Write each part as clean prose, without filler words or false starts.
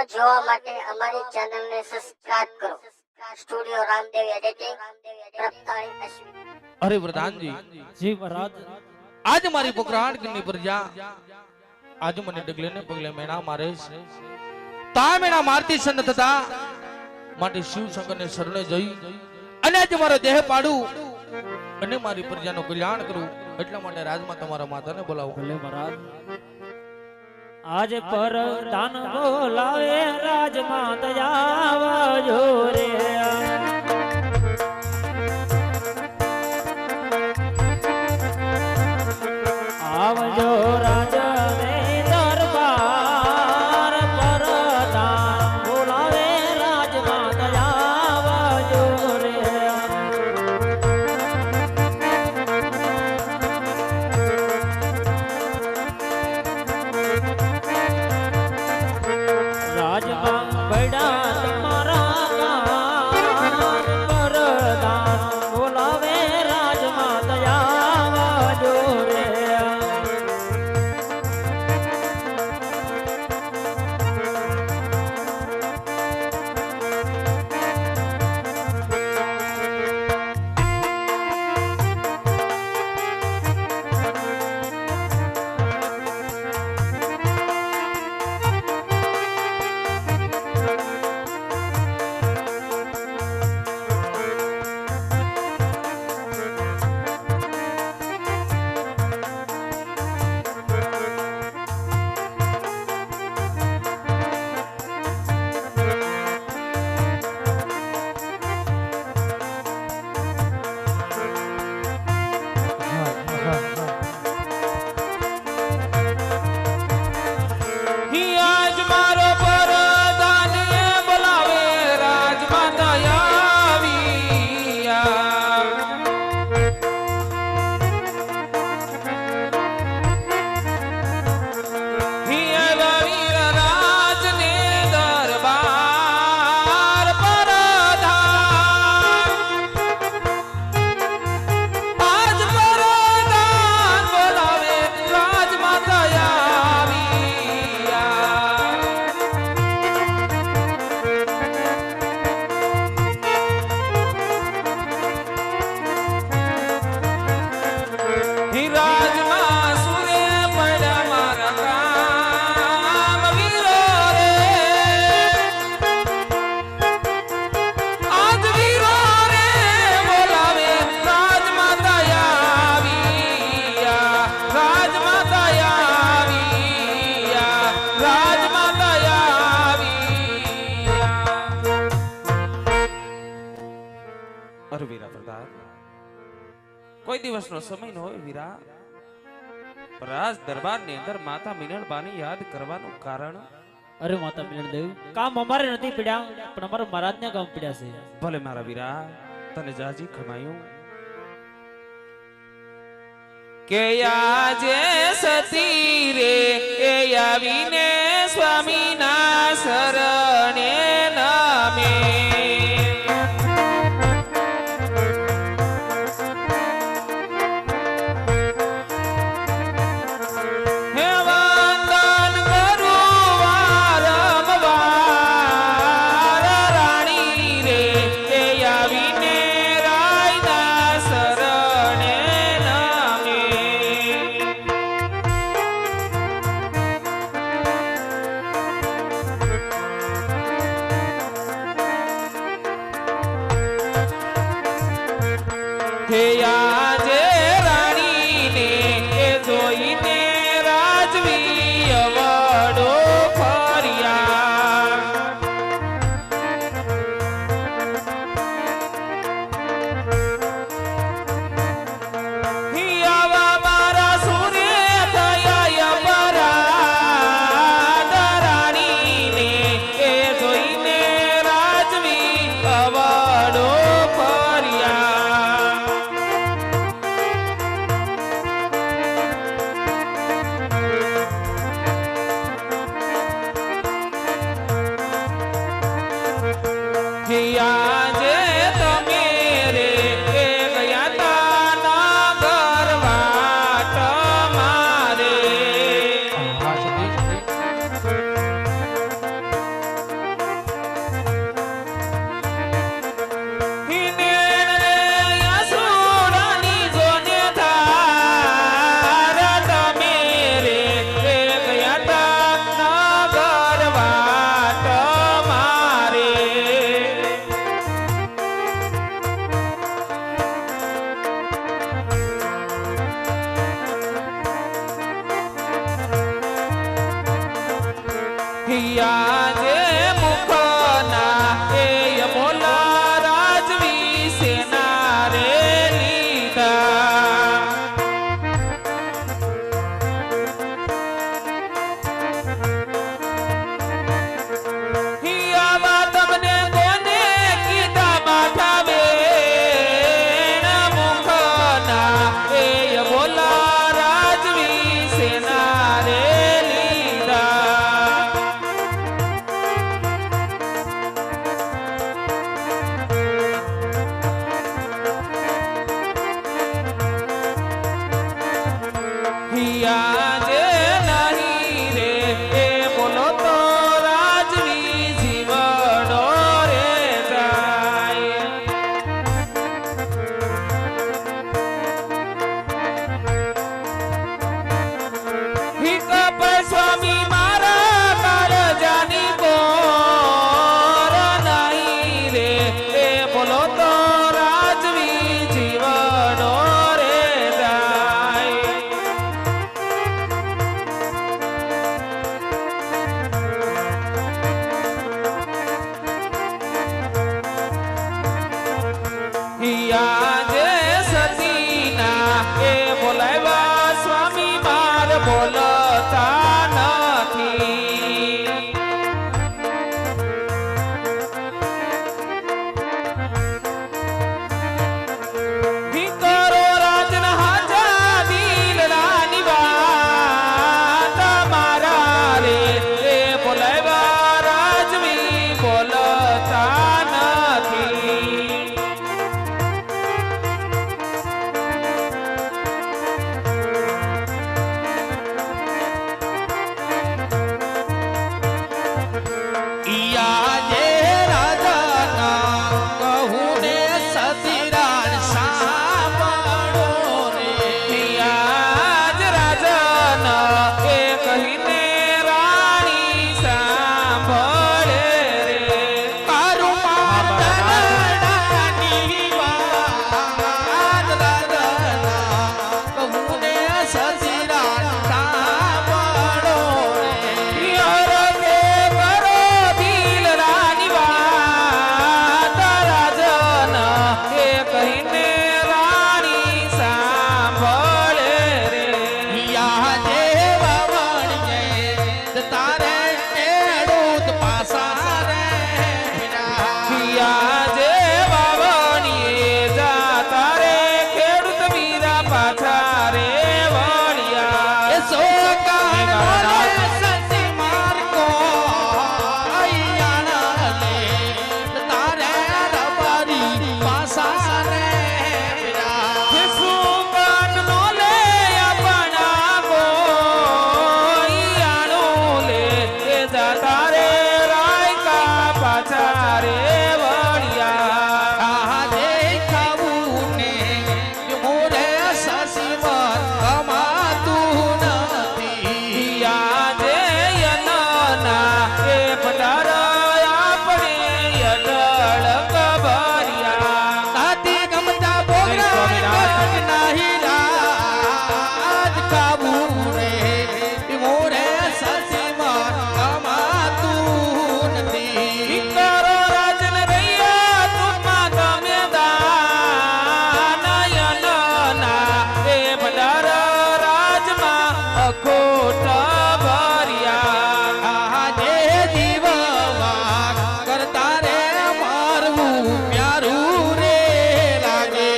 Video જોવા માટે અમારી ચેનલને સબસ્ક્રાઇબ કરો. સ્ટુડિયો રામદેવ એડિટિંગ પ્રતાળી અશ્વિન. અરે પ્રધાનજી જી મહારાજ આજ મારી પોકરાણ ની પ્રજા આજ મને ડગલે ને પગલે મેણા મારે છે. તા મેણા મારતી સન થતા માટે શિવ શંકર ને શરણે જઈ અને આજ મારો દેહ પાડું અને મારી પ્રજાનું કલ્યાણ કરું એટલા માટે રાજમાં તમારા માતાને બોલાવો. ભલે મહારાજ આજ પર દાન બોલાવે રાજમાં દયાવજો રે આવજો રાજા ને દરબાર પર દાન બોલાવે રાજમાં દયાવજો રે રાજમાં બડા તમારા કાન પરદાન બોલાવે રાજમાં દયાવજો રે કોઈ દિવસનો સમય ન હોય વીરા, રાજ દરબારની અંદર માતા મીનળબાની યાદ કરવાનું કારણ? અરે માતા મિલન દેવ કામ અમારે નથી પડ્યા પણ અમારા મહારાજને કામ પડ્યા છે. ભલે મારા વીરા, તને જાજી ખમાયું કે આજે સતી રે એ આવીને સ્વામીના શરણે નામે આજે રાણીને એ જોઈને રાજવી અવડો ફર્યા. આવા મારા સૂર્ય થયા અપરાધ, રાણીને એ જોઈને રાજવી અવડો ફર્યા. આજે તમે રે એ ગયા તા નગર વાટ મારે. આજે સતીના એ બોલાવ્યા સ્વામી માર બોલતા નથી કરો રાજના હાજા દિલડાની વાત મારા રે એ બોલાવ્યા રાજવી બોલતા નથી આજે રાજાના કહું ને સતીરાજ સાંભળો રે આજ રાજાના એ કહીને રાણી સાંભળે રે મારું માતરડાની વાત રાજાના કહું ને સતીરાજ સાંભળો રે યાર કે કરો દિલ રાની વાત રાજાના એ કહીને રાણી સાંભળે રે આજે વાવણીએ તારે ખેડૂત પાસા રે આજે વાવણીએ જાતા રે ખેડૂત વીરા પાછા રે વળ્યા એ સોકાન બોલે સતી માર્કો આયાણા લે તારે રબારી પાસા રે હે સુગન નો લે આપણા ગોયાણો લે એ જાતા રે રાયકા પાછા રે વળ્યા આજે ખાવું ને મોરે સસીવર કમાતું નથી આજે યનના એ પધાર આપણે યડળ કબરિયા તાતી ગમતા બોગરા નહીં રાજ ખાવું રે મોરે સસીવર કમાતું નથી કરો રાજન રૈયા તુમા તમે દાનયનના એ પધાર રાજમાં અખોટ ભર્યા આજે જીવવા કરતા રે મારવું પ્યારું રે લાગે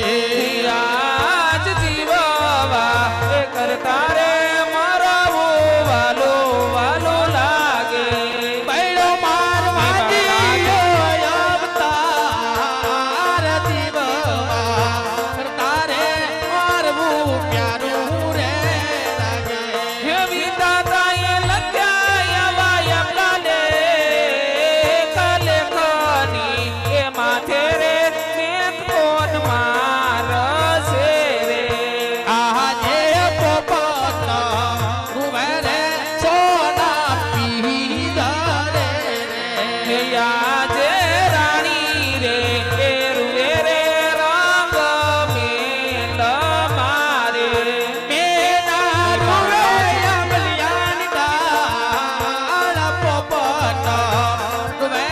આજ જીવવા એ કરતા રે મરવો વાલો વાલો લાગે પૈડો મારવાજી અવતાર જીવવા કરતા રે મારવું પ્યારું રે લાગે હે વિધાતાએ લખ્યા એવા એમના લેખ લેખની એ માથે રે મેઘ કોણ મારશે રે આજે પોપત રૂવે સોના પીધા રે હે આજે રાણી રે એ રૂએ રે રંગ મેલ મારે મેના રૂવે અમલિયાની દાળ પોપત રૂવે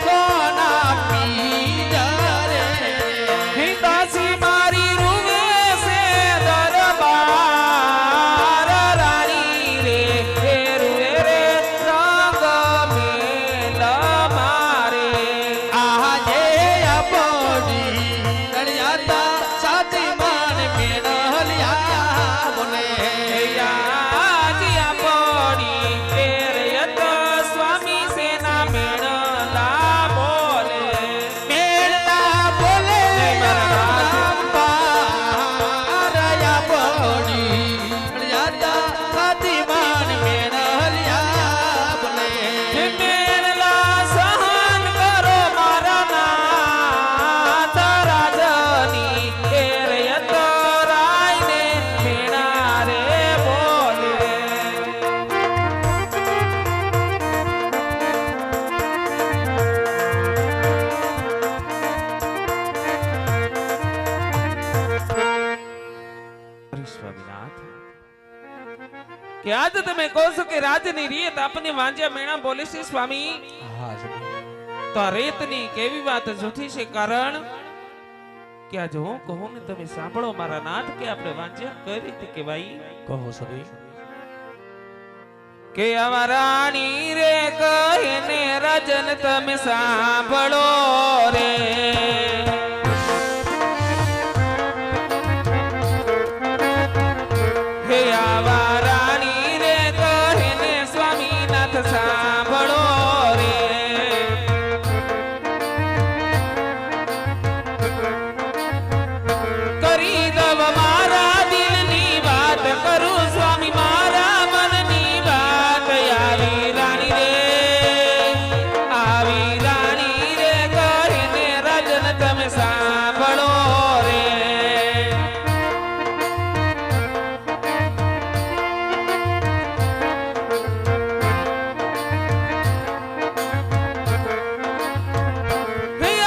સોના પીધા રે દાસી મારી રૂવે છે દરબાર રાણી રે એ રૂએ રે રંગ મેલ મારે આજે આપણી નડિયાતા સાથી માન મેળલ્યા બોલે આજી આપણી એરયત સ્વામી સેના મેળલા બોલે મેળા બોલે રામપારયા બોડી નડિયાતા સાથી માન મેળલ્યા બોલે મેળલા સહન કરો મારા નાથ રાજની એરયત રાયને મેળા રે બોલે સ્વામીનાથ કે આજ તમે કહો છો કે રાજની રીત આપને વાંજ્યા મેણા બોલે છે સ્વામી તો આ રીતની કેવી વાત જૂઠી છે કારણ કે આજ હું કહું ને તમે સાંભળો મારા નાથ કે આપણે વાંચ્યા કઈ રીતે કહેવાય કહો સદી. કે અમારાણી રે કહે ને રાજન તમે સાંભળો રે હે અમારાણી રે કહે ને સ્વામીનાથ સાંભળો રે કરી દવ મારા દિલની વાત કરું સ્વામી મારા મનની વાત આવી રાણી રે કહીને રાજન તમે સાંભળો રે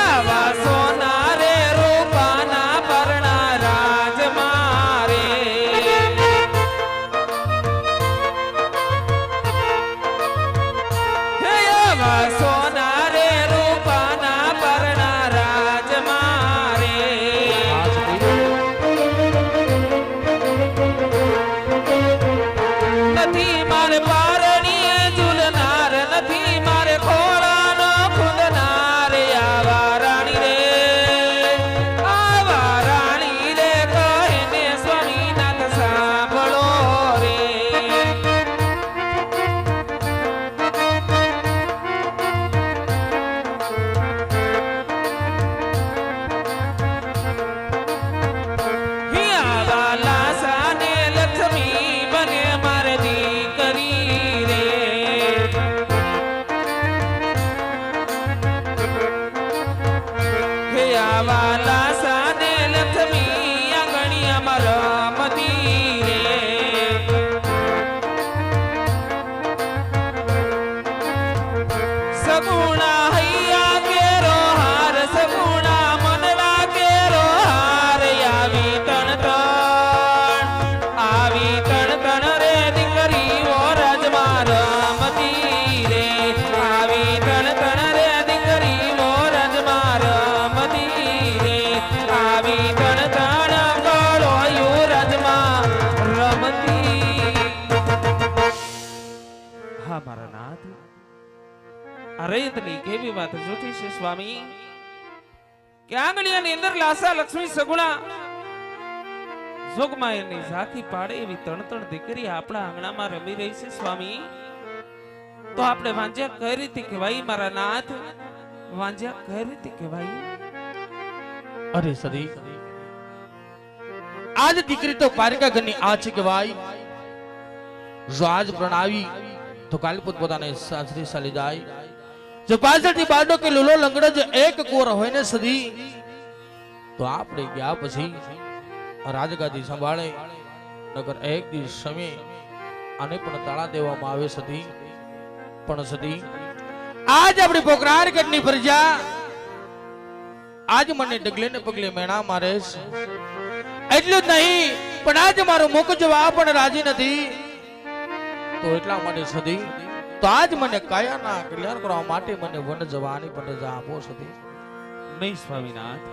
આવા સોના રે રૂપાના પરણા રાજ મારે આવા સોના રે રૂપાના પરણા રાજ મારે નથી મારે પારણીએ ઝૂલનાર નથી મારે ખોળાનો ખુંદનાર આવા રાણી રે કહીને સ્વામીનાથ સાંભળો રે આવા લાસાને લક્ષ્મી બને મારે દીકરી રે હે આવા લાસાને લક્ષ્મી આંગણિયામાં રમતી રે સગુણા હૈયા કેરો હાર સગુણા મનડા કેરો હાર આવી તણ રે દીકરીઓ રાજમાં રમતી રે આવી તણ રે દીકરીઓ રાજમાં રમતી રે આવી તણ ગળોયું રાજમાં રમતી હા મારા નાથ આ રૈયતની કેવી વાત જૂઠી છે સ્વામી કે આંગણિયાની અંદર લાસા લક્ષ્મી સગુણા જોગમાં એની ઝાંખી પાડે એવી ત્રણ દીકરી આપણા આંગણામાં રમી રહી છે સ્વામી તો આપણે વાંજ્યા કઈ રીતે કહેવાય મારા નાથ વાંજ્યા કઈ રીતે કહેવાય અરે સદી, આજ દીકરી તો પારિકા ઘરની આ છે કે ભાઈ જો આજ પ્રણાવી તો કાલ પોતાને સાસરી ચાલી જાય. જો પાછળથી બાળો કે લૂલો લંગડો જો એક કોર હોય ને સદી તો આપણે ગયા પછી રાજગાદી સંભાળે નગર એક દિવસ સમય આને પણ તાળા દેવામાં આવે સદી. પણ સદી આજ આપણી પોકરાણગઢની પ્રજા આજ મને ડગલે ને પગલે મેણા મારે છે. એટલું જ નહીં પણ આજ મારો મુખ જોવા પણ રાજી નથી તો એટલા માટે સદી તો આજ મને કાયાના કલ્યાણ કરવા માટે મને વન જવાની પણ રજા આપો સદી. નહીં સ્વામીનાથ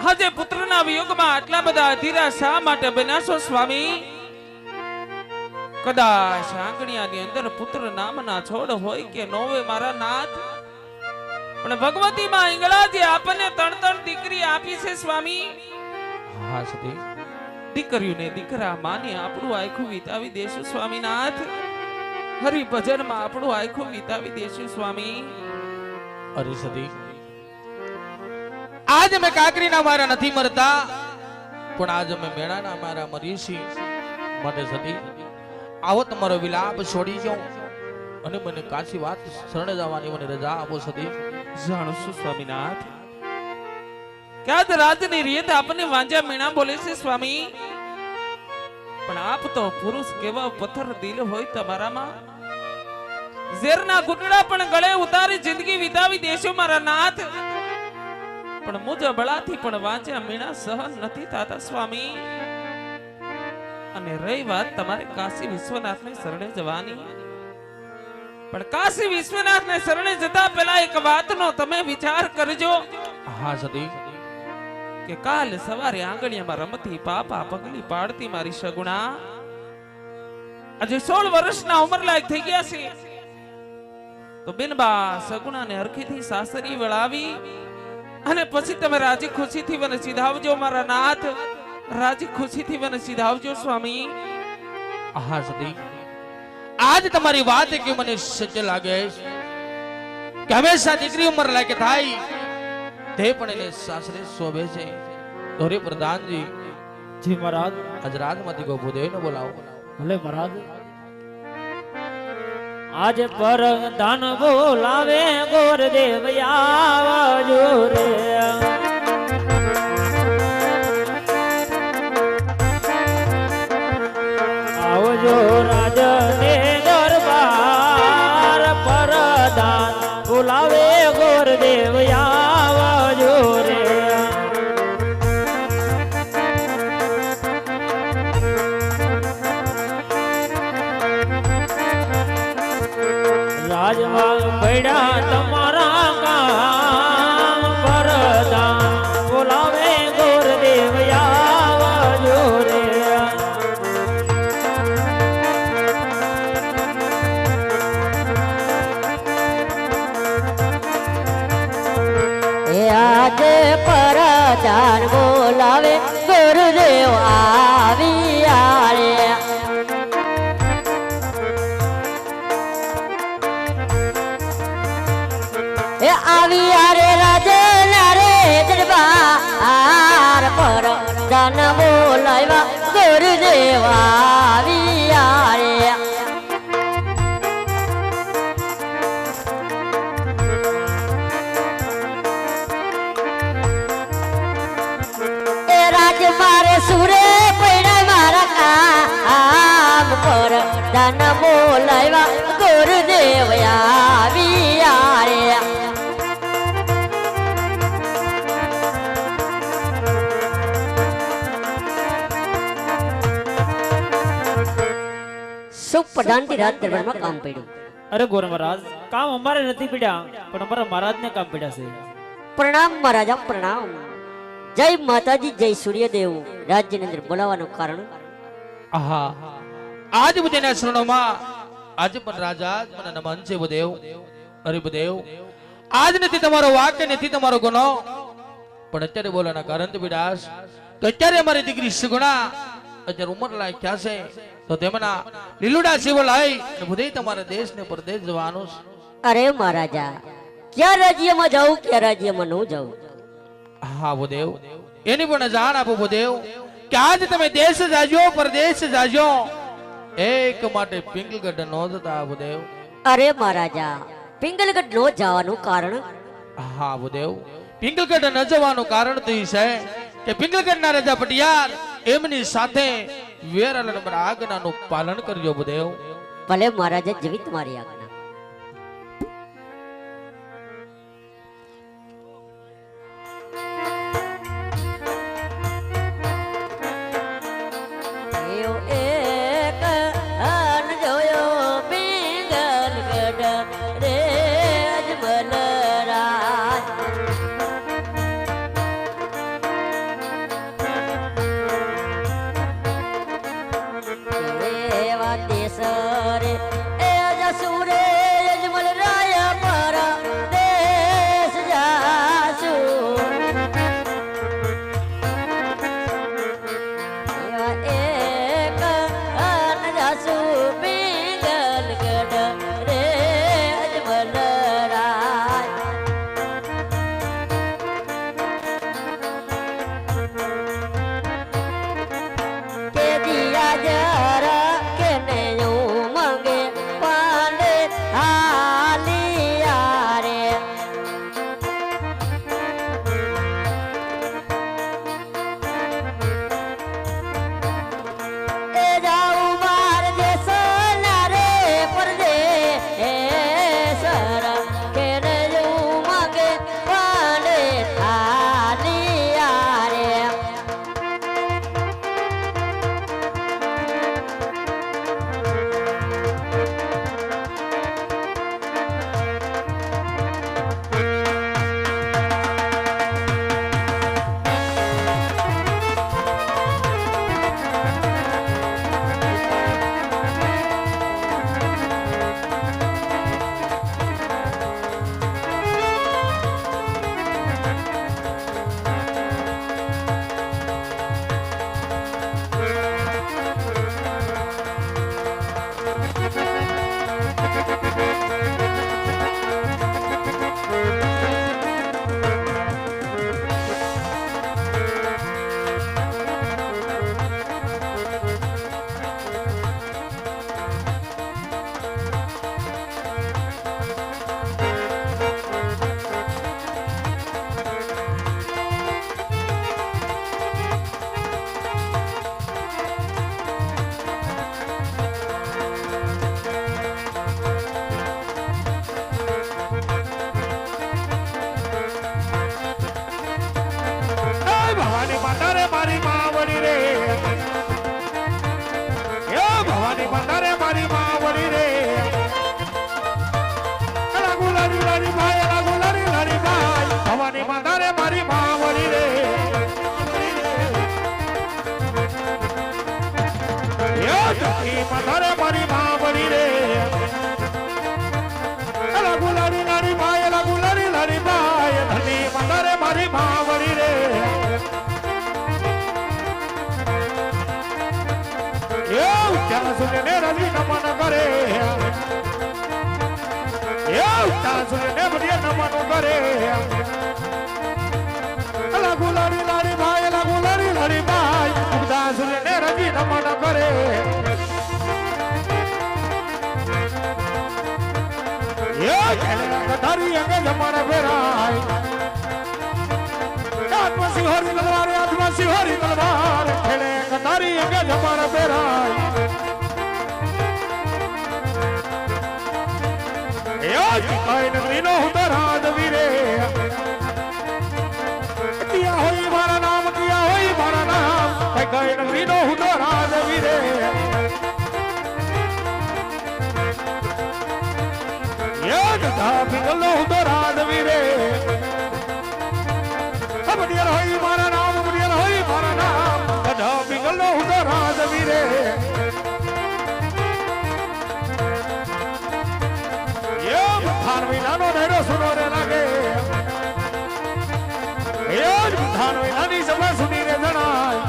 આજે પુત્રના વિયોગમાં આટલા બધા અધીરા શા માટે બન્યા છો સ્વામી કદાચ આંગણિયાની અંદર પુત્ર નામના છોડ હોય કે ન હોય મારા નાથ પણ ભગવતી માં ઈંગળાજી આપણને ત્રણ દીકરી આપી છે સ્વામી. હા સદી દીકરીઓને દીકરા માની આપણું આખું વિતાવી દેશું સ્વામીનાથ હરિભજનમાં આપણું આખું વિતાવી દેશું સ્વામી. અરે સદી આજ અમે કાકરીના મારા નથી મરતા પણ આજ અમે મેળાના મારા મરીએ છીએ માટે સદી આવો તમારો વિલાપ છોડી જાઉં અને મને કાચી વાત શરણે જવાની મને રજા આપો સદી. જાણું છું સ્વામીનાથ ક્યાં રાજની રીત આપણને વાંજા મીણા બોલે છે સ્વામી પણ આપ તો પુરુષ કેવા પથ્થર દિલ હોય તમારામાં ઝેરના ઘૂંટડા પણ ગળે ઉતારી જિંદગી વિતાવી દેશો મારા નાથ પણ મુજ બળાથી પણ વાંચા મીણા સહન નથી થતા સ્વામી. અને રહી વાત તમારે કાશી વિશ્વનાથને શરણે જવાની પણ કાશી વિશ્વનાથને શરણે જતા પહેલા એક વાતનો તમે વિચાર કરજો. હા સદી કે કાલ સવારે આંગણિયામાં રમતી પાપા પગલી પાડતી મારી સગુણા આજે 16 વર્ષના ઉંમર લાયક થઈ ગયા છે તો બિનબા સગુણાને હરખીથી સાસરી વળાવી અને પછી તમે રાજી ખુશીથી મને સીધાવજો મારા નાથ, રાજી ખુશીથી મને સીધાવજો સ્વામી. હા સતી, આજ તમારી વાત કે મને સત્ય લાગે કે હંમેશા દીકરી ઉંમર લાગે થાય તે પણ એને સાસરે શોભે છે. ધોરી પ્રધાનજી જી મહારાજ. આજ રાતમાંથી ગો ભૂદેવને બોલાવો. ભલે મહારાજ. આજ પર દાન બોલાવે ગોરદેવ આવજો રે. આવજો રાજ ને દરબાર પર દાન બોલાવે ગોરદેવ આવજો રે. રાજમાં પડ્યા તમારા કામ પરદાન બોલાવે ગોરદેવ આવજો રે. આજે પરદાન બોલાવે ગુરુદેવ આવી આરે. આવી આરે રાજના રે દરબાર પર દાન બોલાવ્યા ગુરુદેવ આવી આરે. એ રાજ મારે સુરે પડ્યા મારા કામ પર દાન બોલાવ્યા ગુરુદેવ આવી આરે. શું પ્રધાનથી રાજ દરબારમાં કામ પડ્યું? અરે ગોર મહારાજ, કામ અમારે નથી પડ્યા પણ અમારા મહારાજને કામ પડ્યા છે. પ્રણામ મહારાજા, પ્રણામ. જય માતાજી, જય સૂર્યદેવ. રાજ્યની અંદર બોલાવવાનું કારણ? આહા, આજ બુદેના શરણોમાં આજ પણ રાજા મને નમન છે બુદેવ. અરે બુદેવ, આજ નથી તમારો વાક્ય, નથી તમારો ગુનો, પણ અત્યારે બોલાના કારણ તો વિડાસ તો અત્યારે અમારી દીકરી સગુણા અત્યારે ઉંમર લાયક થયા છે તો તેમના લીલુડા શિવલાઈ અને બુધે તમારા દેશ ને પરદેશ જવાનું છે. અરે મહારાજા, ક્યાં રાજ્યમાં જાઉં, ક્યાં રાજ્યમાં ન જાઉં? હા બુદેવ, એની પણ જાણ આપો બુદેવ કે આજ તમે દેશ જાજો પરદેશ જાજો એક માટે પિંગલગઢ નો જતા બુદેવ. અરે મહારાજા, પિંગલગઢ નો જવાનું કારણ? હા બુદેવ, પિંગલગઢ ન જવાનું કારણ તો એ છે કે પિંગલગઢ ના રાજા પટિયાર એમની સાથે વેરાલ આજ્ઞાનું પાલન કરજો બુદેવ. ભલે મહારાજા, જેવી તમારી આજ્ઞા. સરે એ જસુરે મંદારે મારી માવડી રે એ ભવાની મંદારે મારી માવડી રે લાગુ લારી લારી ભાઈ લાગુ લારી લારી ભાઈ ભવાની મંદારે મારી માવડી રે એ જતી મંદારે મારી માવડી રે લાગુ લારી લારી ભાઈ લાગુ લારી લારી ભાઈ ધની મંદારે મારી માવડી રે ત્યાં સુધી ને રવિ નમન કરે ત્યાં સુધી ને બધી નમન કરે લાગુ લાડી લાડી ભાઈ લાગુ લાડી લાડી ભાઈ ત્યાં સુધી ને રવિ નમન કરે તારી અંગે જમણ ફેરાય આત્મસિંહોરી તલવાર આત્મસિંહોરી તલવાર ખેડે તારી અંગે જમણ ફેરાય નગરીનો હું તો રાજવીરે કિયા હોય મારા નામ કિયા હોય મારા નામ કઈ નગરીનો હું તો રાજવીરે પિંગલનો હું તો રાજવીરે બડિયાર હોય મારા નામ બડિયાર હોય મારા નામ બધા પિંગલનો હું તો રાજવીરે ધાન વિનાનો ઢેરો સુનો રે લાગે ધાન વિનાની સભા સુની રે જણાય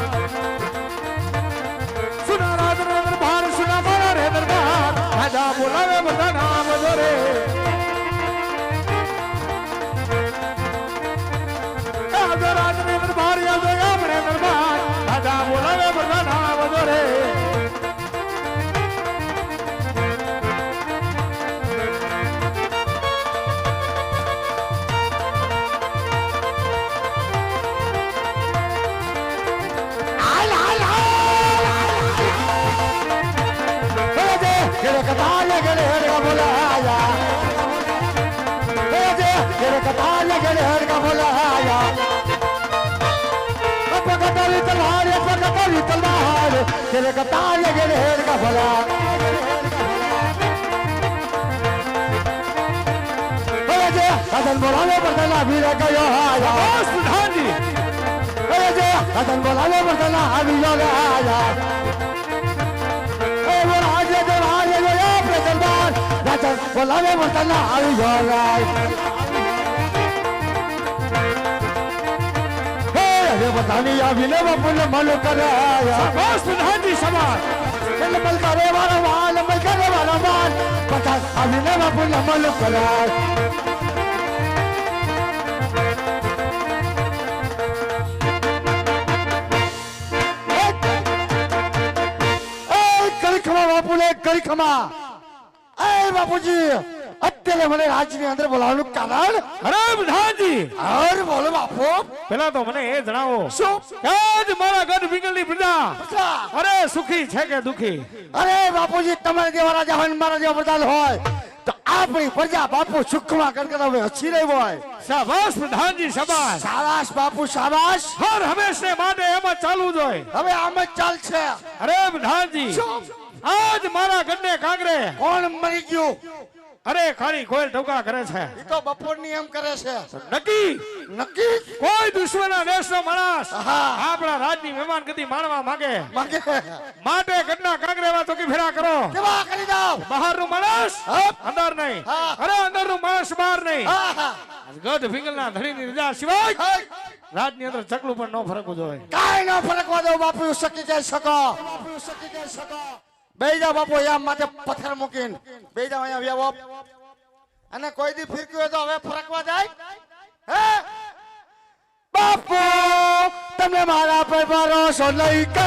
સુના રાજ રે દરબાર સુના મારા રે દરબાર રાજા બોલાવે બધા નામ જોરે રાજ રે દરબાર યાદ આપણે દરબાર રાજા બોલાવે બધા નામ જોરે तेरे कतार लगे हेर का भला हसन बोलाने बदला भी गयो आया प्रधान जी हसन बोलाने बदला अभी जो आया बोलाने बदला अभी जो बतानी अभी ने बापुल मलो कराया प्रधान जी समाज मल करे वाला माल मल करे वाला माल पता अभी ने बापुल मलो कराया करिखमा बापू ने करिखमा ए बापूजी અત્યારે મને રાજની અંદર બોલાવવાનું કારણ અરે પ્રધાનજી અરે બોલો બાપુ પેલા તો મને એ જણાવો શું આજ મારા ગઢ વિંગલની પ્રજા અરે સુખી છે કે દુખી અરે બાપુજી તમારે જેવા રાજા હોય મારા જેવા પ્રધાન હોય તો આપણી પ્રજા બાપુ સુખમાં કરકતા હવે હસી રહી હોય શાબાશ પ્રધાનજી શાબાશ શાબાશ બાપુ શાબાશ હર હંમેશને માટે એમ જ ચાલવું જોઈએ હવે આમ જ ચાલશે અરે પ્રધાનજી આજ મારા ગઢને કાંગરે કોણ મરી ગયું અરે ખાલી કોઈલ ટોકા કરે છે ઈ તો બપોરની એમ કરે છે નક્કી નક્કી કોઈ દુશ્મનના દેશનો માણસ આપણા રાજની મહેમાન ગતિ માણવા માંગે માટે ગઢના કાંગરેમાં તો કી ફેરા કરો કેવા કરી દઉં બહારનું માણસ અંદર નહીં અરે અંદરનું માણસ બહાર નહીં ગઢ વિંગલના ધણીની રજા સિવાય રાજની અંદર ચકલું પણ ન ફરકવું જોઈએ કાઈ ન ફરકવા દો બાપુ સકી જઈ શકો બેહી જાઓ બાપુ અહીંયા માથે પથ્થર મૂકીને બેહી જાઓ અહીંયા વ્યાવો અને કોઈ દી ફિરક્યું હોય તો હવે ફરકવા જાય હે બાપુ તમે મારા પર ભરોસો લઈ કે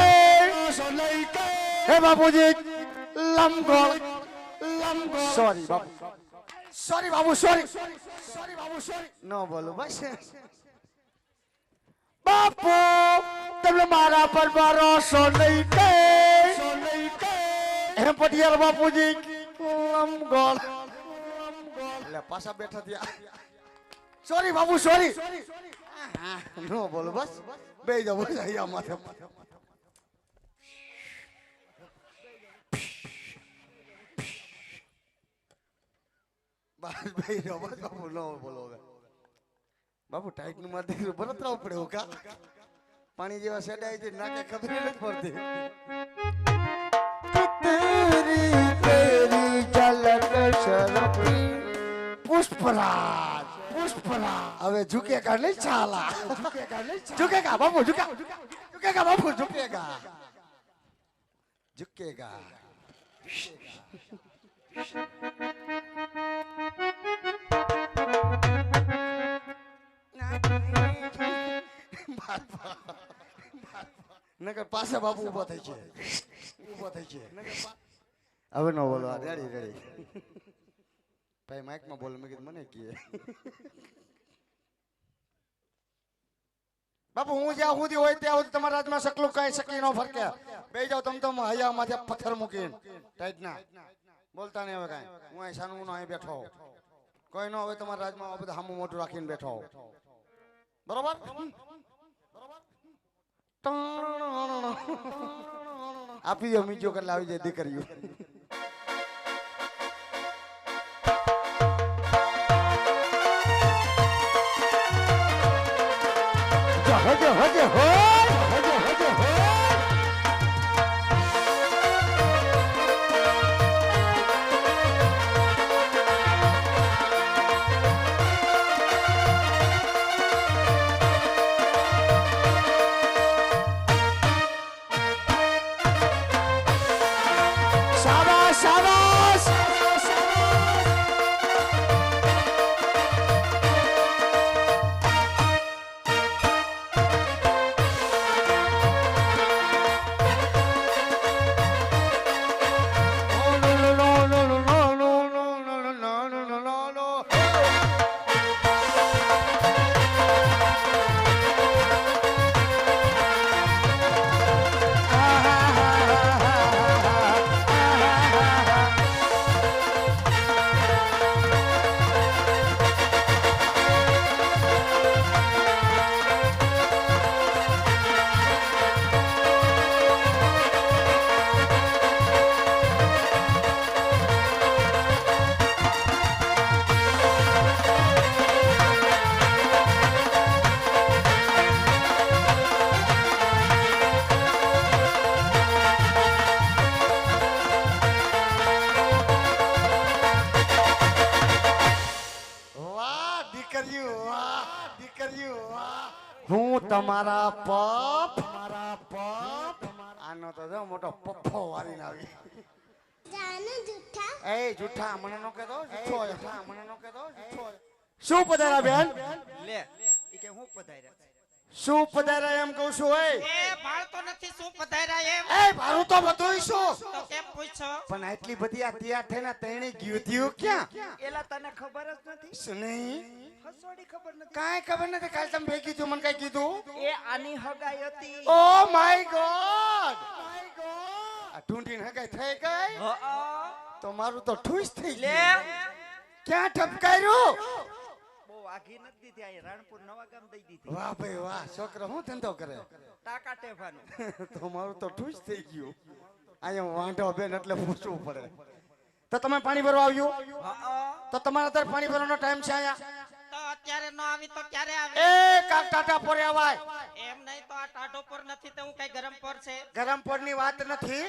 હે બાપુજી લંગોળ સોરી બાપુ sorry Babu sorry Babu sorry ન બોલો બસ બાપુ તમે મારા પર ભરોસો લઈ કે હે પટિયાર બાપુજી લંગોળ એટલે પાછા બેઠા થયા સોરી બાબુ સોરી હા નો બોલો બસ બેહી જાઓ બસ અહીંયા માથે બસ બેહી જાઓ બસ બાપુ નો બોલો હવે બાપુ ટાઈટ નું માથે ભરત રાવ પડે કા પાણી જેવા સેડાઈ છે નાકે ખબર નથી પડતી તેરી તેરી ઝલક શરફી પુષ્પરાજ હવે ઝુકેગા નહીં ચાલા ઝુકેગા બાપુ ઝુકેગા બાપુ ઝુકેગા નકર પાછા બાપુ ઉભા થઈ છે હવે નો બોલો રેડી ભાઈ માઇક માં બોલો મેં કીધું મને કીએ બાપુ હું જ્યાં સુધી હોય ત્યાં સુધી તમારા રાજમાં સકલું કઈ શકી નો ફરકે બે જાવ તમ હૈયા માથે પથ્થર મૂકીને ટાઈટ ના બોલતા નહીં હવે કાંઈ હું અહીં સાનું નો અહીં બેઠો કોઈ નો હવે તમારા રાજમાં બધા હામું મોટું રાખીને બેઠો બરોબર આપી દો મીજો કરલા આવી જાય દીકરીઓ હજે હું તમારા પપ આનો તો જો મોટો પપ્પો વારીને આવી એ જૂઠા મને નો કહેતો જૂઠો મને નો કહેતો જૂઠો શું પધારા બેન લે ઈ કે હું પધાર્યા શું પધારા એમ કહું છું એ ભાળ તો નથી શું પધાર્યા એમ એ ભારું તો બધુંય શું તો કેમ પૂછો પણ આટલી બધી આ તૈયાર થઈને તેણે ગયું થયું ક્યાં એલા તને ખબર જ નથી શું નહીં હસોડી ખબર નથી કાંઈ ખબર નથી કાલ તમે ભેગી થયું મને કઈ કીધું એ આની હગાઈ હતી ઓ માય ગોડ આ ઢૂંઢીને હગાઈ થઈ ગઈ તો મારું તો ઠૂસ થઈ લે ગયું ક્યાં ઠપકાર્યું બહુ આઘી નથી દીધી આ રાણપુર નવા ગામ દઈ દીધી વાહ ભાઈ વાહ છોકરો હું ધંધો કરે ટાકા ટેફાનું તો મારું તો ઠૂસ થઈ ગયું અહીંયા વાંઢો બેન એટલે પૂછવું પડે તો તમે પાણી ભરવા આવ્યું તો તમારા અત્યારે પાણી ભરવાનો ટાઈમ છે અહીંયા તો અત્યારે ન આવી તો ક્યારે આવે એ કાક ટાટા પોરે આવાય એમ નહીં તો આ ટાઢો પર નથી તો હું કઈ ગરમ પર છે ગરમ પોરની વાત નથી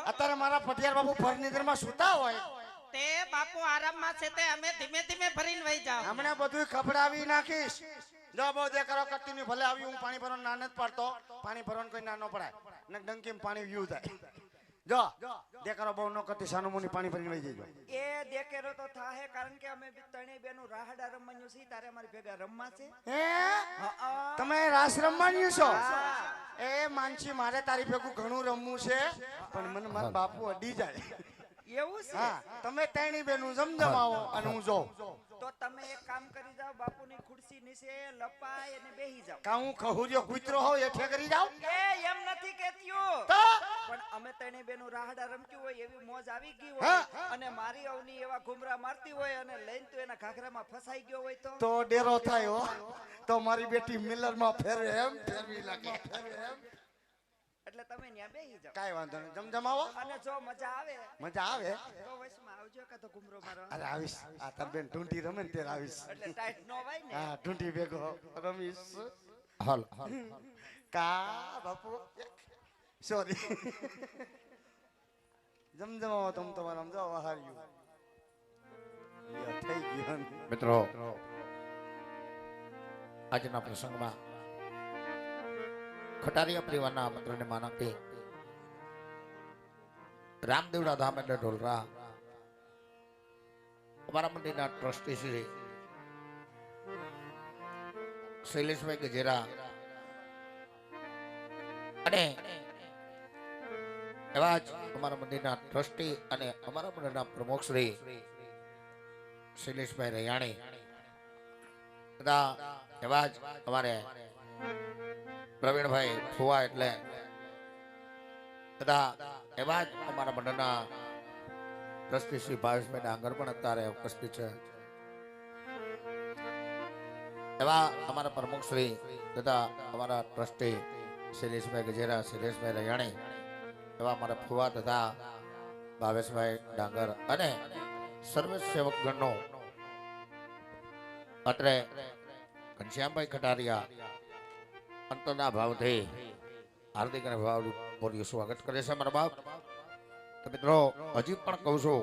અત્યારે મારા પટિયાર બાપુ ફર્નિચરમાં સૂતા હોય તે બાપુ આરામમાં છે તે અમે ધીમે ધીમે ભરીને વહી જાવ હમણાં બધું ખબડાવી નાખીશ જો બહુ દે કરો કટ્ટીની ભલે આવી હું પાણી ભરવાનું ના નથી પાડતો પાણી ભરવાનું કોઈ ના ન પડાય ને ડંકીમાં પાણી વ્યૂ થાય જો દે કરો બહુ ન કરતી સાનુમુની પાણી ભરીને વહી જજો એ દેકેરો તો થાહે કારણ કે અમે ત્રણેય બેનું રાહડા રમવાનું છે તારે અમારી ભેગા રમવા છે હે તમે રાસ રમવાનું છો એ માનસી મારે તારી ભેગું ઘણું રમવું છે પણ મને મારા બાપુ અડી જાય એવું છે હા તમે ત્રણેય બેનું જમજમાવો અને હું જોઉં તો તો તમે એક કામ કરી જાઓ, બાપુની ખુરશી નીચે લપાય અને બેહી જાઓ. કા હું ખહુરિયો કૂતરો હોઉં એઠે કરી જાઉં એ એમ નથી કહેત્યું. તો પણ અમે ત્રણે બેનું રાહડા રમતી હોય એવી મોજ આવી ગઈ હા. હોય અને મારી અવની એવા ઘુમરા મારતી હોય અને લઈને તો એના ઘાઘરામાં ફસાઈ ગયો હોય તો ડેરો થાય હો તો મારી બેટી મિલર માં ફેરવે એમ ફેરવી લાગે એટલે તમે ત્યાં બેહી જાઓ કાઈ વાંધો નહીં જમજમાવો અને જો મજા આવે મજા આવે તો વચમાં આવજો કાં તો ઘુમરો મારવા. અરે આવીશ આ તાર બેન ઢૂંઢી રમે ને ત્યારે આવીશ એટલે ટાઈટ નો વાય ને. હા ઢૂંઢી ભેગો રમીશ હાલ કા બાપુ સોરી જમજમાવો તમ તમારે આમ જાઓ હાર્યું થઈ ગયું મિત્રો આજના પ્રસંગમાં ખટારિયા પરિવારના આમંત્રણને માન આપી રામદેવડા ધામ એટલે ઢોલરા અમારા મંદિરના ટ્રસ્ટી શ્રી શૈલેષભાઈ ગજેરા અને એવા જ અમારા મંદિરના ટ્રસ્ટી અને અમારા મંદિરના પ્રમુખ શ્રી શૈલેષભાઈ રૈયાણી તથા એવા જ અમારે પ્રવીણભાઈ ફુવા એટલે તથા એવા જ અમારા મંડળના ટ્રસ્ટી શ્રી ભાવેશભાઈ ડાંગર પણ અત્યારે ઉપસ્થિત છે. એવા અમારા પ્રમુખ શ્રી તથા અમારા ટ્રસ્ટી શૈલેષભાઈ ગજેરા, શૈલેષભાઈ રૈયાણી, એવા અમારા ફુવા તથા ભાવેશભાઈ ડાંગર અને સર્વે સેવકગણનો અત્રે ઘનશ્યામભાઈ ખટારિયા અંતરના ભાવથી હાર્દિક અને ભાવભર્યું સ્વાગત કરે છે મારા બાપ. તો મિત્રો હજી પણ કહું છું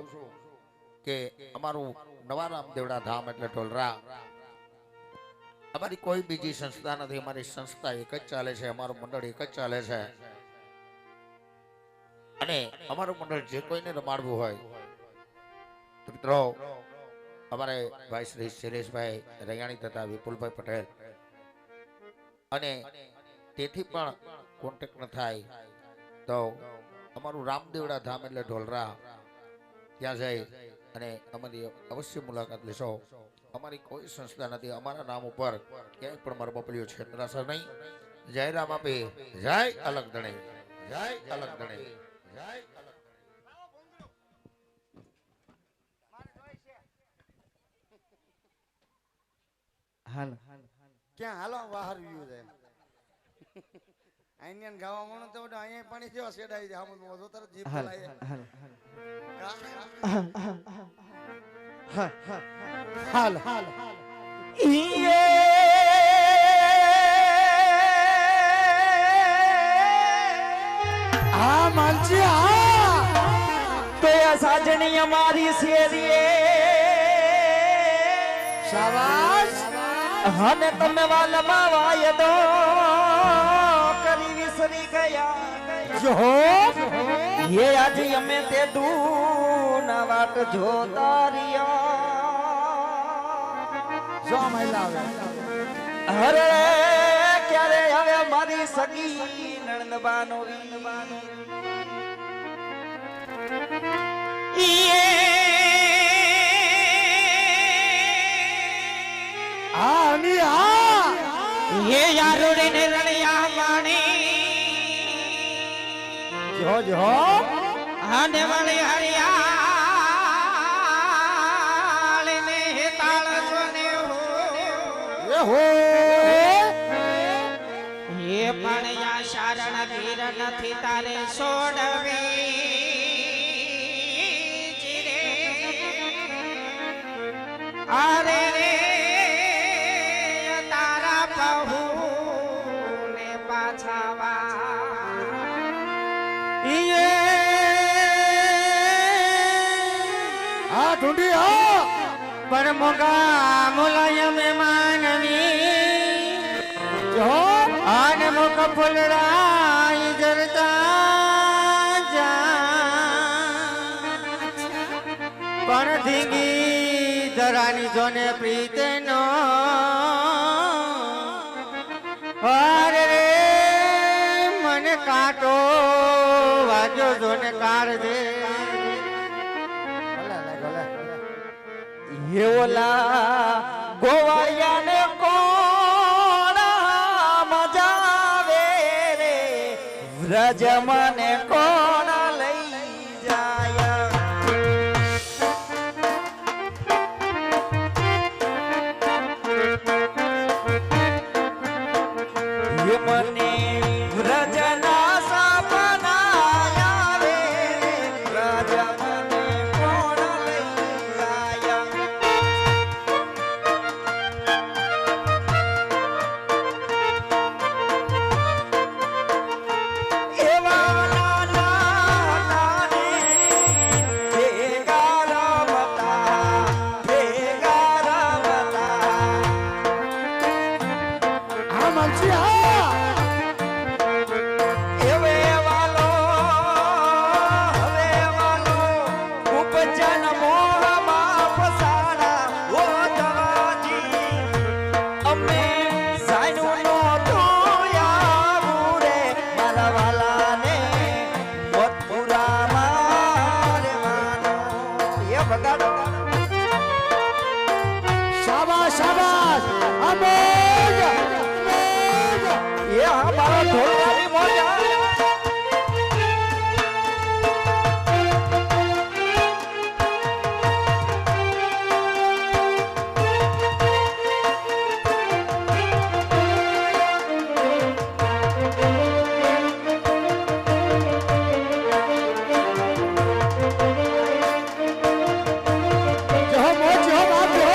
કે અમારું નવા રામદેવડા ધામ એટલે ઢોલરા અમારી કોઈ બીજી સંસ્થા નથી. અમારી સંસ્થા એક જ ચાલે છે, અમારું મંડળ એક જ ચાલે છે અને અમારું મંડળ જે કોઈને રમાડવું હોય તો મિત્રો અમારે ભાઈ શ્રી શૈલેષભાઈ રૈયાણી તથા વિપુલભાઈ પટેલ અને તેથી પણ કોન્ટેક્ટ ન થાય તો અમારું રામદેવડા ધામ એટલે ઢોલરા ત્યાં જઈ અને અમારી અવશ્ય મુલાકાત લેશો. અમારી કોઈ સંસ્થા નથી, અમારા નામ ઉપર ક્યાંય પણ મારો બપલીઓ છેતરાશે નહીં. જય રામ આપે, જય અલગ ધણે, જય અલગ ધણે, જય અલગ. ક્યાં હાલો બહાર વ્યુ જાય આઈનિયન ગાવા મણો તો અહીંયા પાણી જેવા સેડાઈ જાય આમ તો તરત જીભ ચલાય હાલ હાલ હા માલજી હા તો એ સાજણી અમારી શેરીએ શાબાશ અને તમે વાલમાં વાયદો કરી વિસરી ગયા જો એ આજે અમે તે દૂના વાટ જોતા રહ્યા જો મહિલા આવે અરે ક્યારે હવે મારી સગી નણંદબાનો હા ની હા ये यारोड़े ने रणिया मानी જો જો आने वाले हरियाल ने ताल जोने हो એ હો ये पणया शरण धीर नथी तारे सोडवी जिरे अरे रे હા ઢૂંઢી હા पर मुगा मुलायम मानवी જો आन मुख फुलराई जरता જા પણ ધીંગી ધરાની જોને પ્રીતે નો અરે રે મને કાંટો વાગ્યો જોને કાઢજે ભલે ભલે ઓલા રજ મને કોણ લઈ જાય એ મને રજના સપના આવે રજ મને કોણ લઈ જાય એવા નાના ને ભેગા રમતા હા માનસી હા હવે વાલો ઉપજન મોહમાં ફસાણા ઓ દવાજી અમે સાયનું નહોતું આવું રે મારા વાલાને મથુરામાં રહેવાનો એ વગાડો શાબાશ શાબાશ અમોજ એ આ મારા ઢોલવાની મોજા જો મોજ જો બાપ જો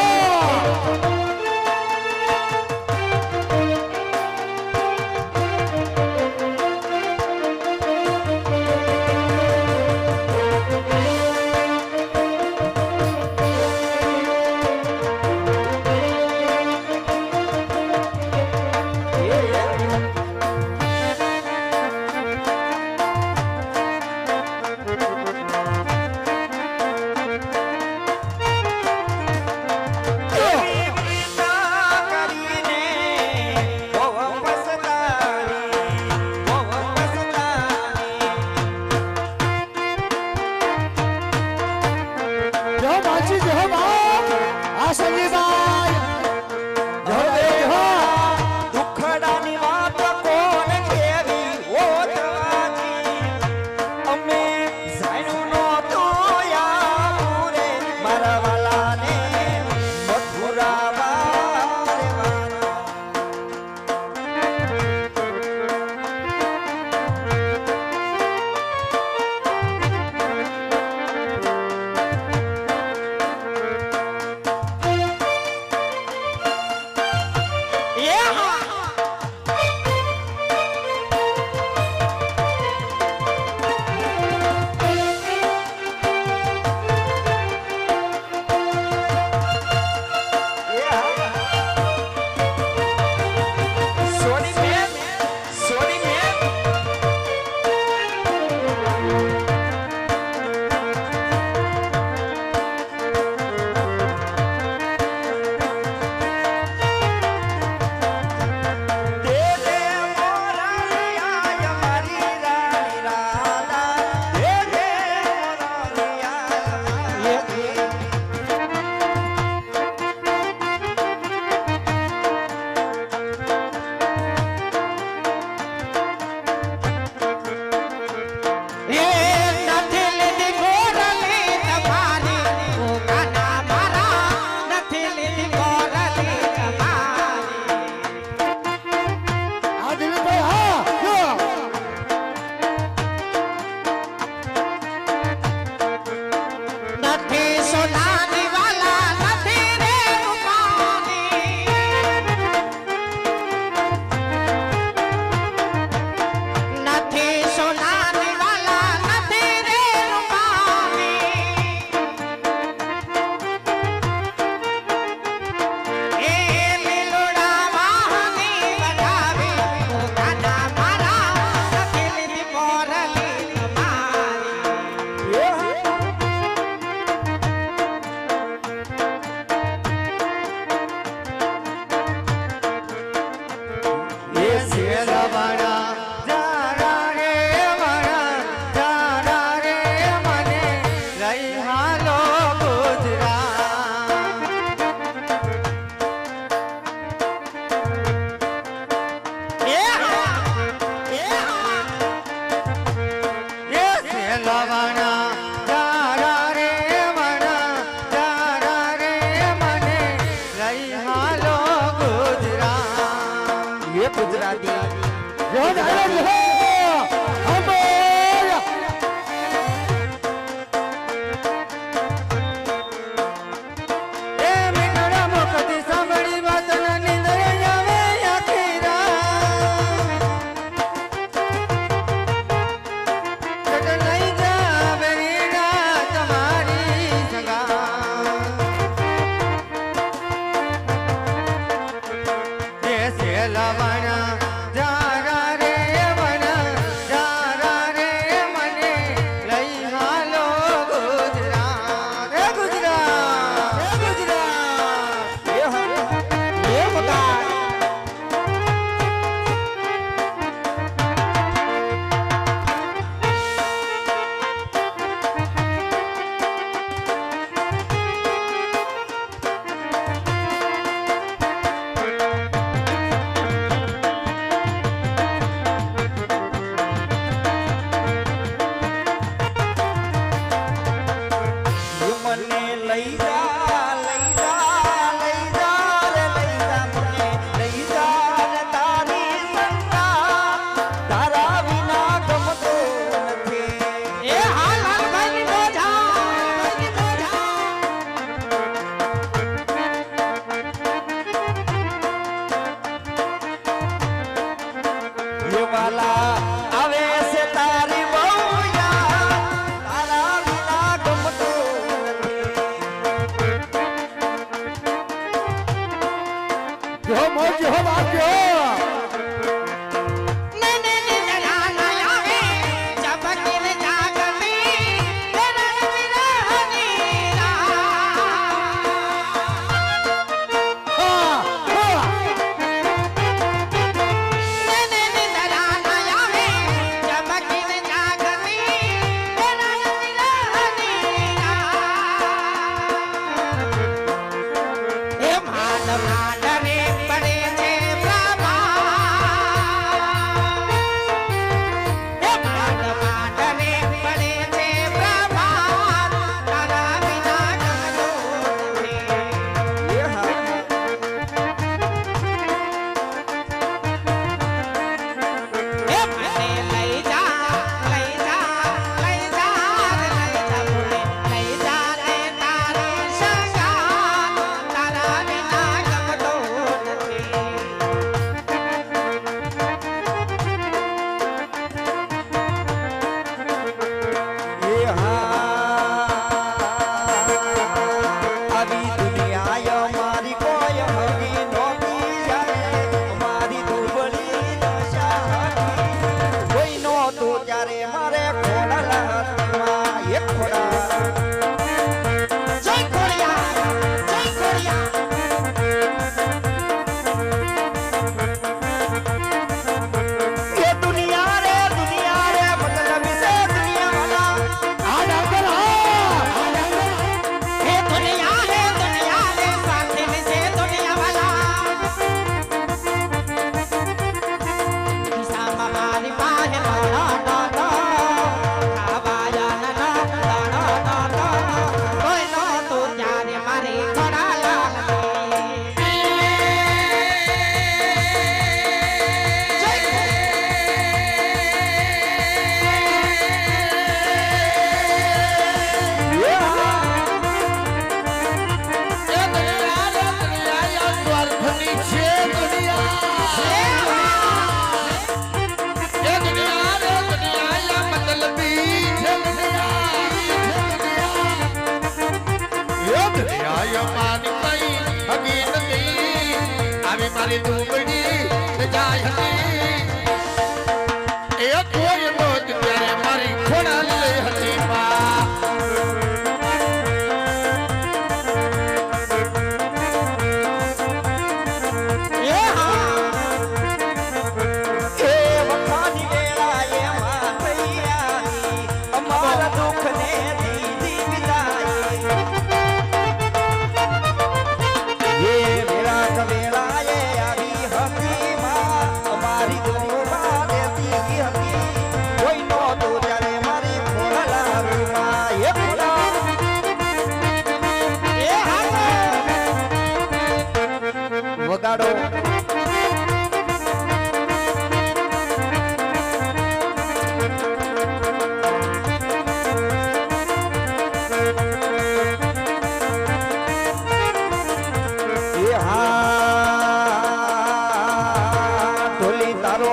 દાદી જો ડાયરો જો અંબોય એ મેઘડા મુખથી સાંભળી વાત નિંદર આવે આખી રાત લઈ જાવે રીણા તમારી સગા એ સેલવાના જારા રે વના જારા રે મને લઈ હાલો ગુજરાત રે ગુજરાત રે ગુજરાત એ મકા મને લઈ જા લઈ જા લઈ જા રે લઈ જા મને લઈ જા ને તારી સંગા તારા વિના ગમતો નથી એ હાલ હાલ ભાઈ ની બોજા એ વાલા આવે છે તારી બહુયા તારા વિના ગમતો જો મોજ જો વાગ્યો મારી દુબળી જાય હતી એ કોઈ નો ત્યારે મારી ખોડા લઈ હતી અમારા દુઃખ ને દીધી વિદાય એ વેળા કવેળાએ આવી હતી માં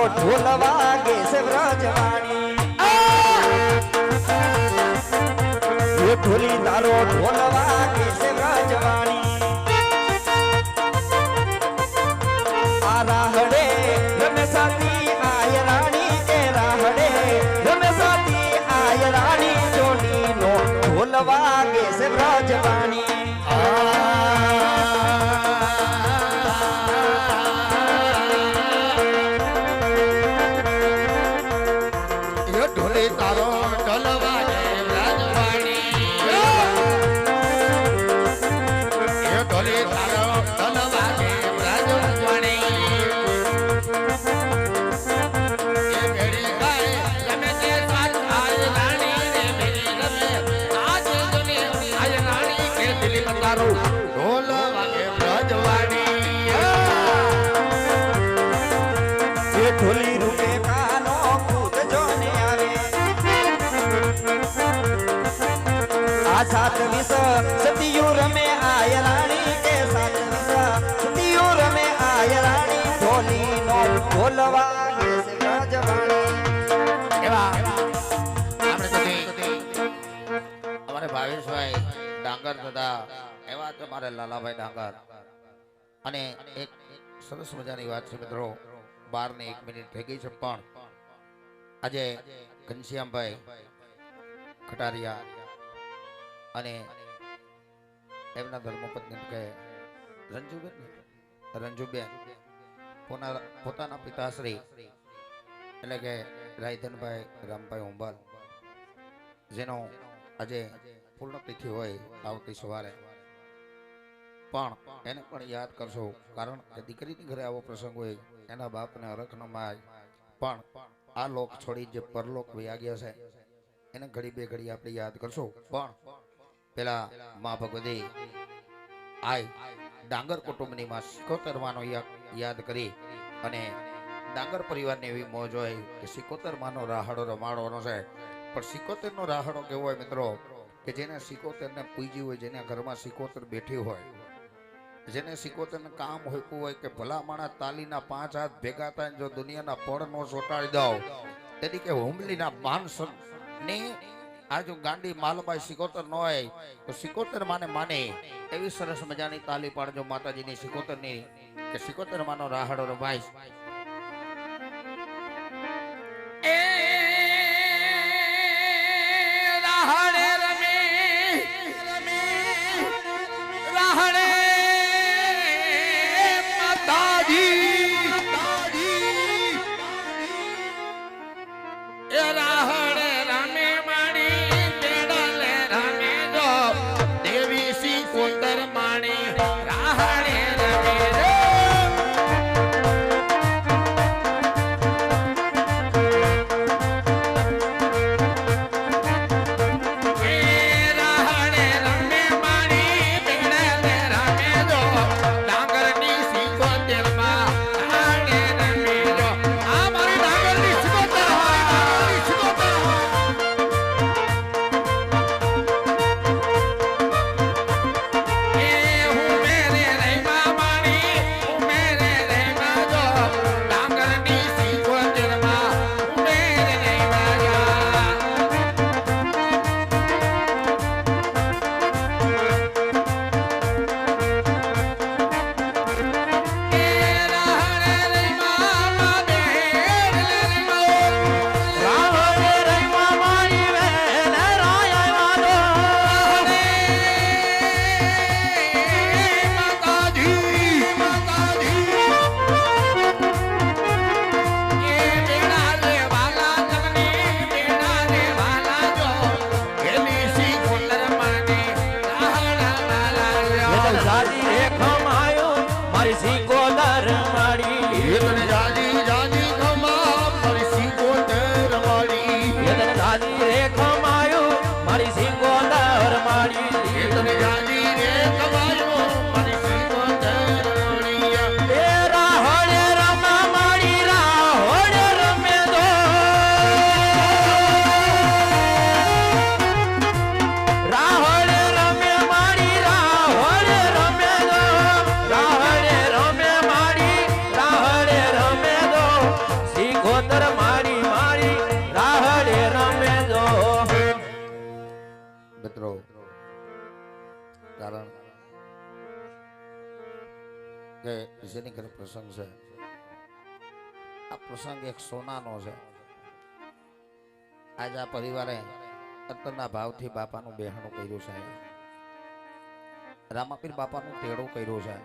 ઢોલ વાગે છે વ્રજવાણી એ ઢોલી તારો ઢોલ વાગે છે વ્રજવાણી આ રાહડે રમે સાથી આય રાણી કે રાહડે રમે સાથી આય રાણી જોની નો ઢોલ વાગે છે વ્રજવાણી ઢોલી તારો ઢોલવા દે રાજવાણી એ ઢોલી તારો ઢોલવા દે રાજવાણી એ મેરી ગાય ગમે તે સાથ આજ રાણી રે મેરી ગમે આજ દુની આજ રાણી કે દિલ તારો ઢોલ વાગે રાજવાણી એ ઢોલી રૂપે કાનો ખુદ જોને આવે આ સાત વિસ સતિયુ રમે આય રાણી કે સાત વિસ સતિયુ રમે આય રાણી ઢોલી નો ઢોલ વાગે છે રાજવાણી એવા આપણે અમારે ભાવેશભાઈ ડાંગર તથા એવા તમારે લાલાભાઈ ડાંગર અને એક સરસ મજાની વાત છે મિત્રો 12 ને 1 મિનિટ થઈ ગઈ છે પણ આજે ઘનશ્યામભાઈ ખટારિયા અને એમના ધર્મપત્ની કે રંજુબેન પોતાના પિતાશ્રી એટલે કે રાયધનભાઈ રામભાઈ ઉંબાલ જેનો આજે પૂર્ણતિથિ હોય આવતી સવારે પણ એને પણ યાદ કરશો કારણ કે દીકરીની ઘરે આવો પ્રસંગ હોય એના બાપને અરખ ન માય પણ આ લોક છોડી જે પરલોક વયા ગયા છે એને ઘડી બે ઘડી આપણે યાદ કરશો પણ પેલા મા ભગવતી આય ડાંગર કુટુંબની માં 77 માનો યાદ કરી અને ડાંગર પરિવારની એવી મોજ હોય કે 77 માનો રાહડો રમાડવાનો છે પણ 77 નો રાહડો કેવો હોય મિત્રો કે જેને 77 ને પૂજી હોય જેના ઘરમાં 77 બેઠી હોય જેને 77 ને કામ હોયતું હોય કે ભલા માણા તાલીના 5 હાથ ભેગા થાય જો દુનિયાના પડ નો ચોટાડી દો તેથી કે હુમલીના માણસ ને આ જો ગાંડી માલબાઈ 77 ન હોય તો 77 માને એવી સરસ મજાની તાલી પાડજો માતાજીની 77 ની કે 77 માનો રાહડો રમાય એ રાહડે રમે રાહડે રાહડે રામે માણી તેડલે રામે જો દેવી સી કોતર માણી રાહડે રમે જેની ઘરે પ્રસંગ છે આ પ્રસંગ એક સોનાનો છે. આજ આ પરિવારે અંતરના ભાવથી બાપાનું બેહણું કર્યું છે. રામાપીર બાપાનું તેડું કર્યું છે.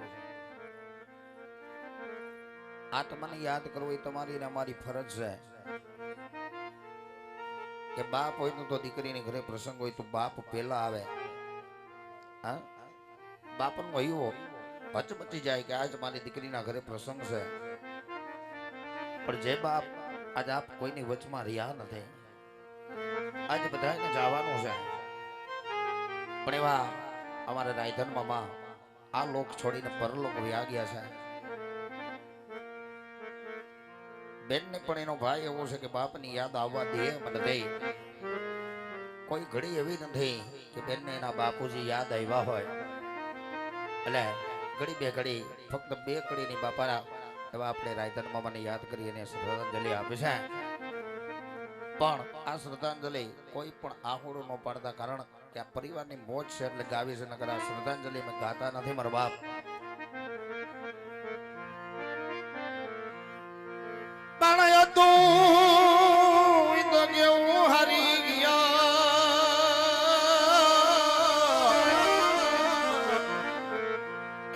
આ તમને યાદ કરવું એ તમારી ને અમારી ફરજ છે કે બાપ હોય તો દીકરીની ઘરે પ્રસંગ હોય તો બાપ પેલા આવે. હા, બાપનું હૈયું હચમચી જાય કે આજ મારી દીકરીના ઘરે પ્રસંગ છે. પણ જે બાપ આજ આપ કોઈની વચમાં રહ્યા નથી, આજ બધાને જવાનું છે. પણ એવા અમારા રાયધન મામા આ લોક છોડીને પરલોક વ્યા ગયા છે. બેનને પણ એનો ભાઈ એવો છે કે બાપની યાદ આવવા દે નથી. કોઈ ઘડી એવી નથી કે બેનને એના બાપુજી યાદ આવ્યા હોય એટલે ઘડી બે ઘડી ફક્ત બે ઘડીની બાપાના એવા આપણે રાયધન મામાને યાદ કરી અને શ્રદ્ધાંજલિ આપે છે. પણ આ શ્રદ્ધાંજલિ કોઈ પણ આહોડું ન પાડતા, કારણ કે આ પરિવારની મોજ છે એટલે ગાવી છે. નકર આ શ્રદ્ધાંજલિ અમે ગાતા નથી મારા બાપ. બાણયો તું તો કેવું હારી ગયા.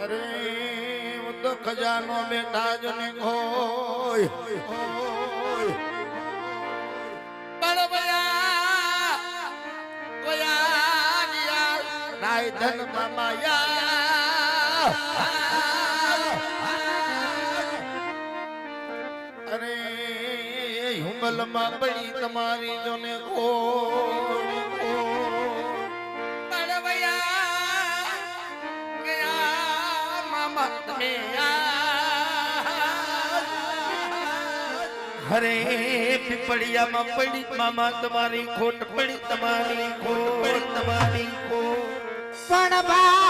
અરે હું તો ખજાનો બેઠા જ ને હોય રાયધન મામાયા. અરે હુમલમાં પડી તમારી જોને મામા તમે હરે પીપળિયામાં પડી મામા તમારી ખોટ પડી, તમારી ખોટ, તમારી ખોટ. પણ ભાઈ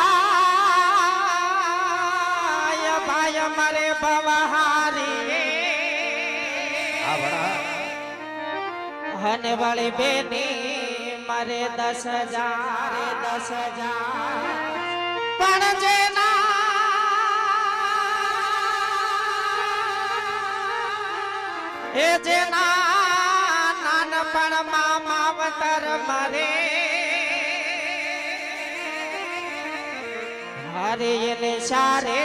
ભાઈ મારે ભવહારી હને વાળી બેની મારે 10,000 પણ જેના એ જેના નાનપણમાં માવતર મરે હરે એને સારે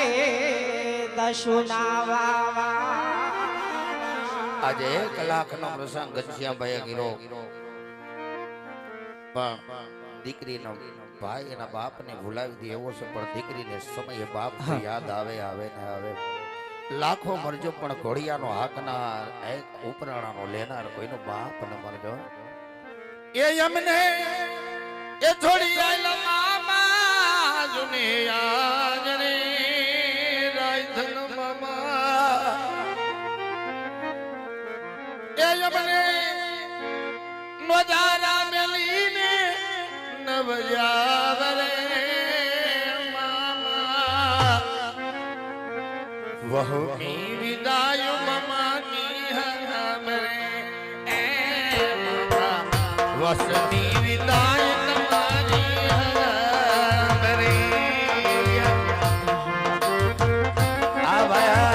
દશુના વાવા. આજે 1 લાખનો પ્રસંગ ઘનશ્યામભાઈએ કર્યો. પણ દીકરીનો ભાઈ એના બાપને ભૂલાવી દે એવો છે, પણ દીકરીને સમયે બાપ યાદ આવે આવે ને આવે. લાખો મરજો પણ ઘોડિયાનો હાકનાર, એક ઉપરાણાનો લેનાર કોઈનો બાપ ન મરજો. એ અમને એ થોડી આયલા મામા જુને યાદ રે રાયધન મામા. એ અમને નજારા મેલીને નવજાવ રે મામા. વહમી વિદાય મામાની હમરે એ મામા. વસની વિદાય તમારી હમરે. આ ભાયા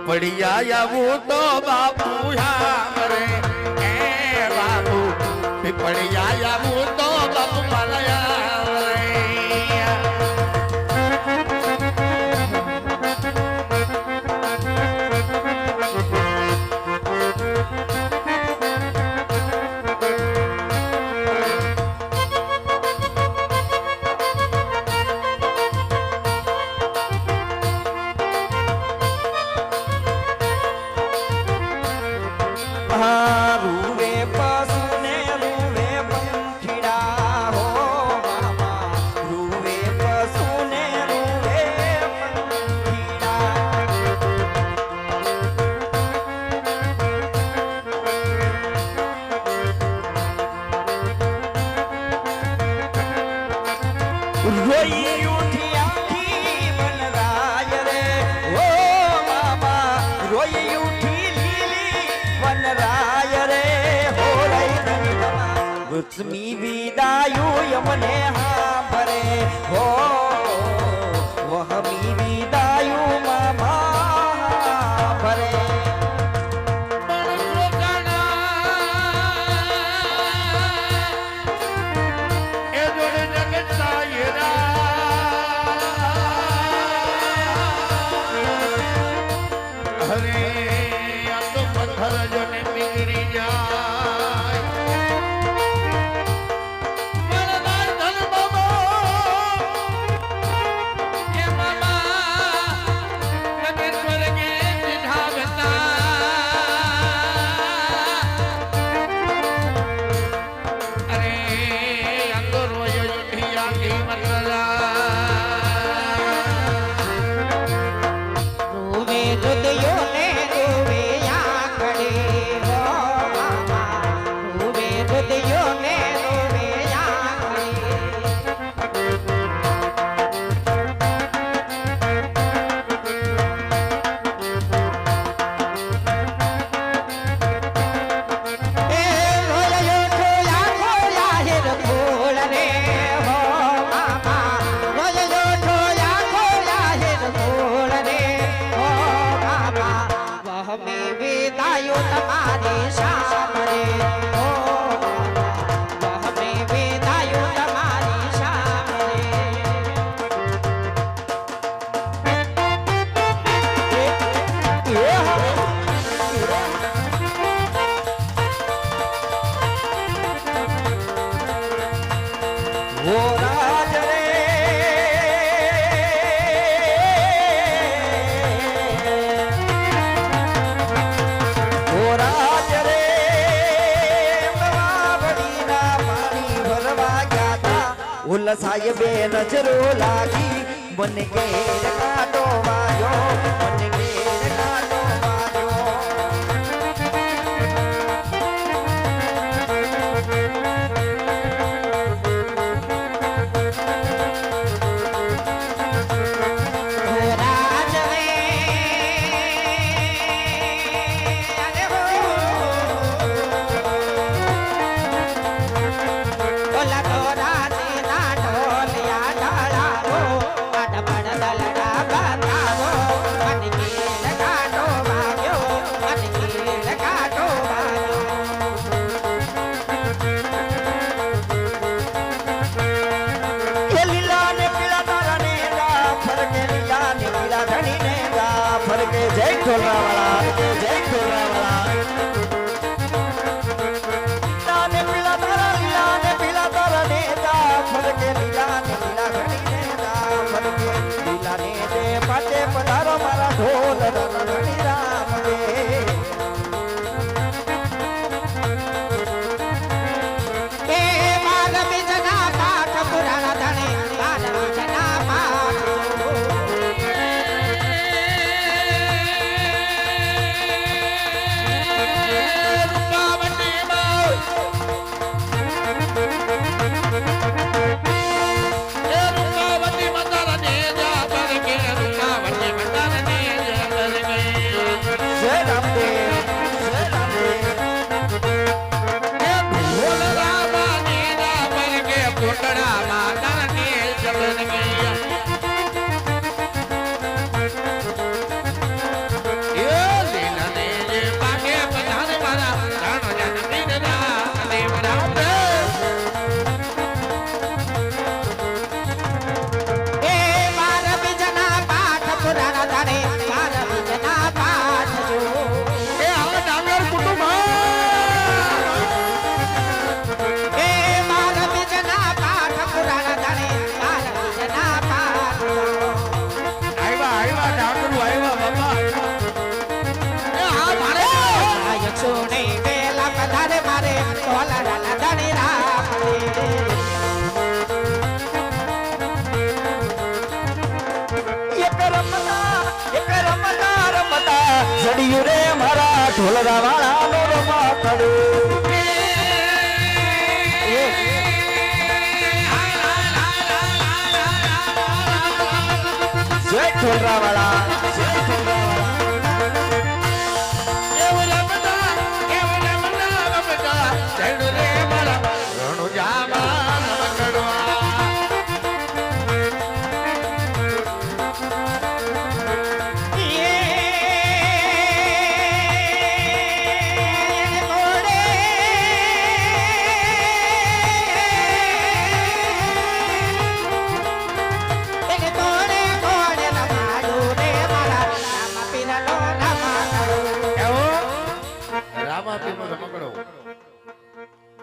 પડિયા આવું તો બાપુ હામરે એ બાપુ પડી જાય આવું તો બાપુ પાલયા રૂવે પશુને રૂવે પંખીડા હો મામા રૂવે પશુને રૂવે પંખીડા રોઈ ઉઠી આખી વનરાય રે ઓ મામા રોઈ ઉઠી લીલી વનરાય રે હો રુક્ષ્મી વિદાયુ યમને હાંભરે હો વહમી વિદાયુ મામા હાંભરે સાહેબે નજરો લાગી મને ઘેર કાઢો વાયો મને ઘેર કાઢો વાયો જડિયું રે મારા ઢોલરા વાળા નો રમાકડું જય ઢોલરા વાળા